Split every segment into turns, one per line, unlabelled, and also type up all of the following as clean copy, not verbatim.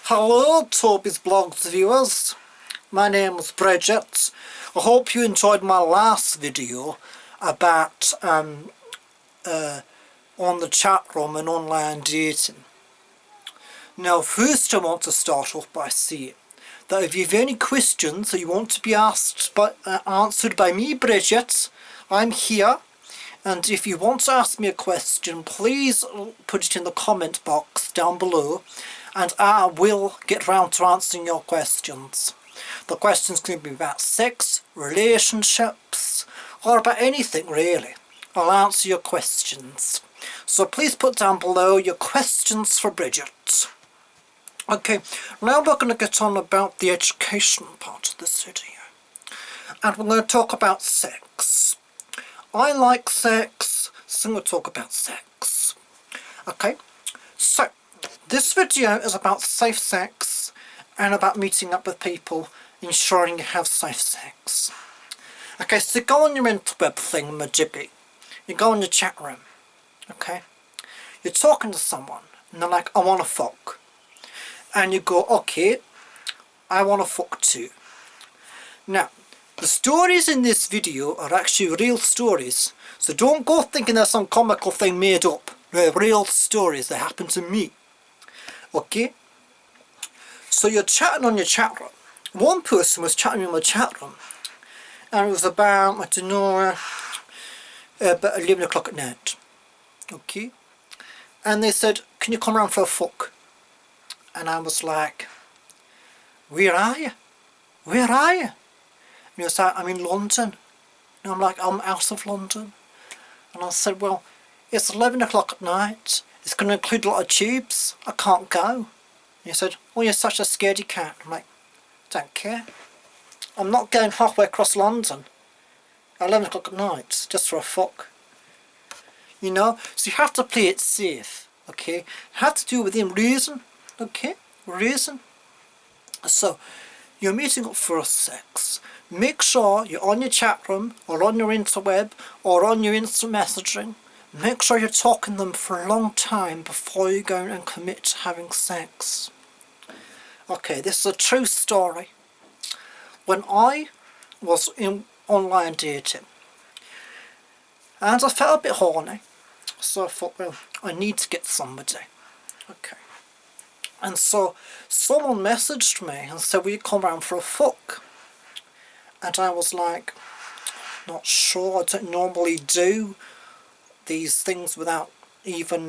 Hello Tobysblogs viewers, my name is Bridget. I hope you enjoyed my last video about on the chat room and online dating. Now first I want to start off by saying that if you have any questions that you want to be answered by me, Bridget, I'm here. And if you want to ask me a question, please put it in the comment box down below and I will get round to answering your questions. The questions can be about sex, relationships, or about anything really. I'll answer your questions. So please put down below your questions for Bridget. Okay, now we're going to get on about the education part of this video. And we're going to talk about sex. I like sex, so I'm going to talk about sex. Okay, so this video is about safe sex and about meeting up with people, ensuring you have safe sex. Okay, so you go on your interweb thing, majiggy. You go on your chat room, okay? You're talking to someone and they're like, I want to fuck. And you go, okay, I want to fuck too. Now, the stories in this video are actually real stories, so don't go thinking there's some comical thing made up. They're real stories that happened to me. Okay? So you're chatting on your chat room. One person was chatting in my chat room, and it was about, I don't know, about 11 o'clock at night. Okay? And they said, can you come around for a fuck? And I was like, where are you? Where are you? And he was like, I'm in London. And I'm like, I'm out of London. And I said, well, it's 11 o'clock at night. It's going to include a lot of tubes. I can't go. And he said, oh, you're such a scaredy cat. I'm like, don't care. I'm not going halfway across London at 11 o'clock at night just for a fuck. You know? So you have to play it safe. Okay? You have to do it within reason. Okay? Reason. So, you're meeting up for sex. Make sure you're on your chat room or on your interweb or on your instant messaging. Make sure you're talking to them for a long time before you go and commit to having sex. Okay, this is a true story. When I was in online dating and I felt a bit horny, so I thought, well, I need to get somebody. Okay. And so someone messaged me and said, will you come round for a fuck? And I was like, not sure, I don't normally do these things without even,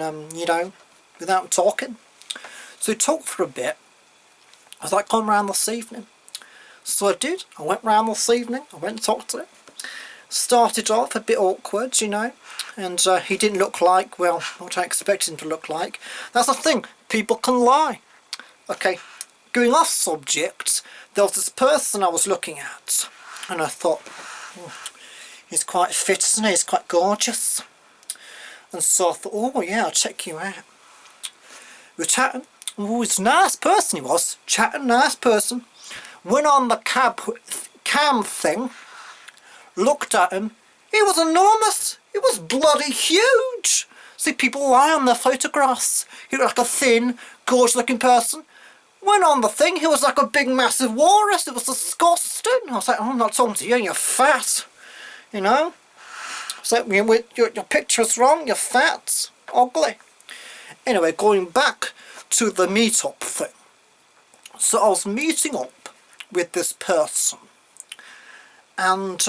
without talking. So we talked for a bit. I was like, come round this evening. So I did. I went round this evening. I went and talked to him. Started off a bit awkward, and he didn't look like, well, what I expected him to look like. That's the thing, people can lie. Okay, going off subject, there was this person I was looking at, and I thought, he's quite fit, isn't he? He's quite gorgeous. And so I thought, oh yeah, I'll check you out. We were chatting. Oh, he's a nice person he was. Chatting, nice person. Went on the cam thing. Looked at him. He was enormous. He was bloody huge. See, people lie on their photographs. He looked like a thin, gorgeous looking person. Went on the thing. He was like a big massive walrus. It was disgusting. I was like, oh, I'm not talking to you. You're fat. You know? So your picture's wrong. You're fat. Ugly. Anyway, going back to the meet-up thing. So I was meeting up with this person. And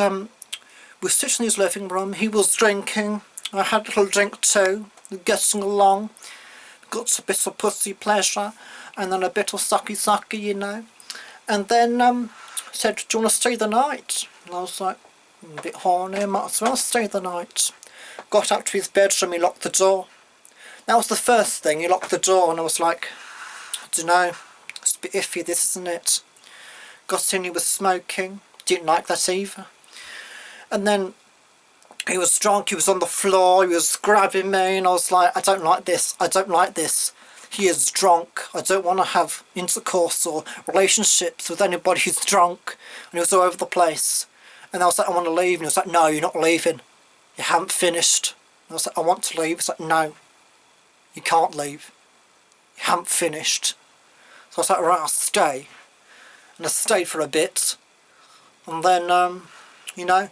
we're sitting in his living room. He was drinking. I had a little drink too. Getting along. Got a bit of pussy pleasure. And then a bit of sucky, And then said, do you want to stay the night? And I was like, a bit horny, might as well stay the night. Got up to his bedroom, he locked the door. That was the first thing, he locked the door, and I was like, I don't know, it's a bit iffy this, isn't it? Got in, he was smoking, didn't like that either. And then he was drunk, he was on the floor, he was grabbing me, and I was like, I don't like this, I don't like this. He is drunk. I don't want to have intercourse or relationships with anybody who's drunk. And he was all over the place. And I was like, I want to leave. And he was like, no, you're not leaving. You haven't finished. And I was like, I want to leave. He's like, no, you can't leave. You haven't finished. So I was like, right, I'll stay. And I stayed for a bit. And then, you know,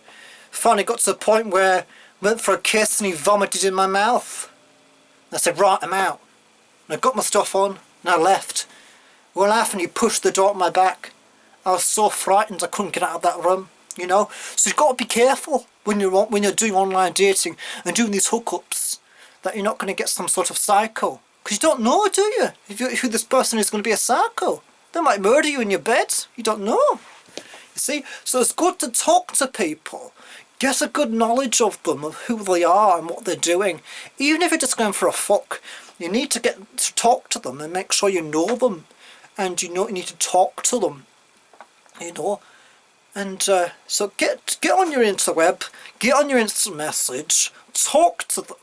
finally got to the point where I went for a kiss and he vomited in my mouth. And I said, right, I'm out. And I got my stuff on and I left. We were laughing, he pushed the door at my back. I was so frightened I couldn't get out of that room, you know. So you've got to be careful when you're doing online dating and doing these hookups, that you're not going to get some sort of psycho. Because you don't know, do you? Who this person is going to be a psycho. They might murder you in your bed. You don't know. You see? So it's good to talk to people. Get a good knowledge of them, of who they are and what they're doing. Even if you're just going for a fuck, you need to get to talk to them and make sure you know them. And you know you need to talk to them. You know. And so get on your interweb, get on your instant message, talk to them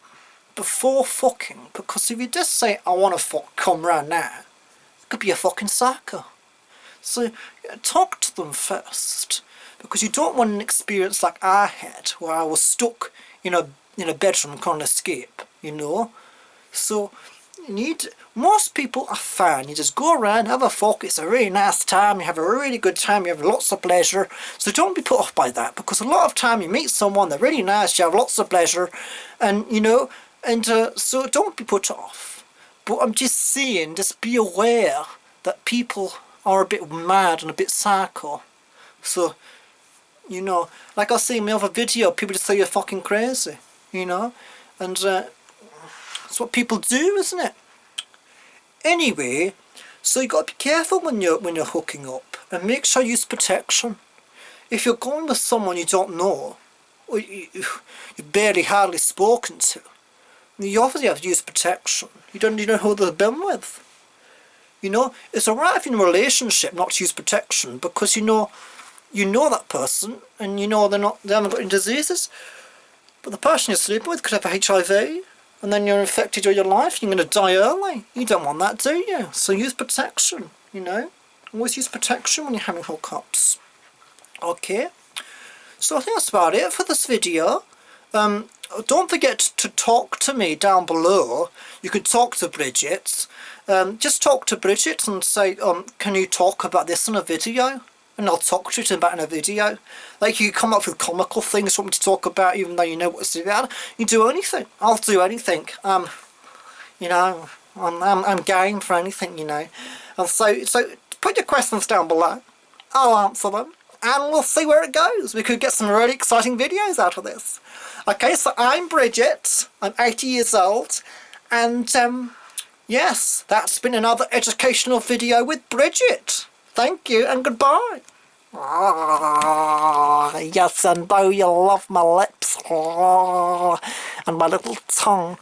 before fucking. Because if you just say, I want to fuck, come round now, it could be a fucking psycho. So talk to them first. Because you don't want an experience like I had, where I was stuck in a bedroom, couldn't escape, you know. So most people are fine. You just go around, have a fuck, it's a really nice time, you have a really good time, you have lots of pleasure. So don't be put off by that, because a lot of time you meet someone, they're really nice, you have lots of pleasure, and you know, and so don't be put off. But I'm just saying, just be aware that people are a bit mad and a bit psycho. So, you know, like I see in my other video, people just say you're fucking crazy, you know, and that's what people do, isn't it? Anyway, so you got to be careful when you're hooking up, and make sure you use protection. If you're going with someone you don't know, or you've barely hardly spoken to, you obviously have to use protection. You don't know who they've been with. You know, it's alright if you're in a relationship not to use protection, because you know that person, and you know they haven't got any diseases. But the person you're sleeping with could have HIV, and then you're infected all your life, you're going to die early. You don't want that, do you? So use protection, you know. Always use protection when you're having hookups. Okay. So I think that's about it for this video. Don't forget to talk to me down below. You can talk to Bridget. Just talk to Bridget and say, can you talk about this in a video? And I'll talk to you about in a video. Like, you come up with comical things you want me to talk about, even though you know what it's about. You do anything. I'll do anything. You know, I'm game for anything, you know. And so put your questions down below. I'll answer them. And we'll see where it goes. We could get some really exciting videos out of this. Okay, so I'm Bridget. I'm 80 years old. And, yes, that's been another educational video with Bridget. Thank you and goodbye. Oh, yes, and though you love my lips, and my little tongue.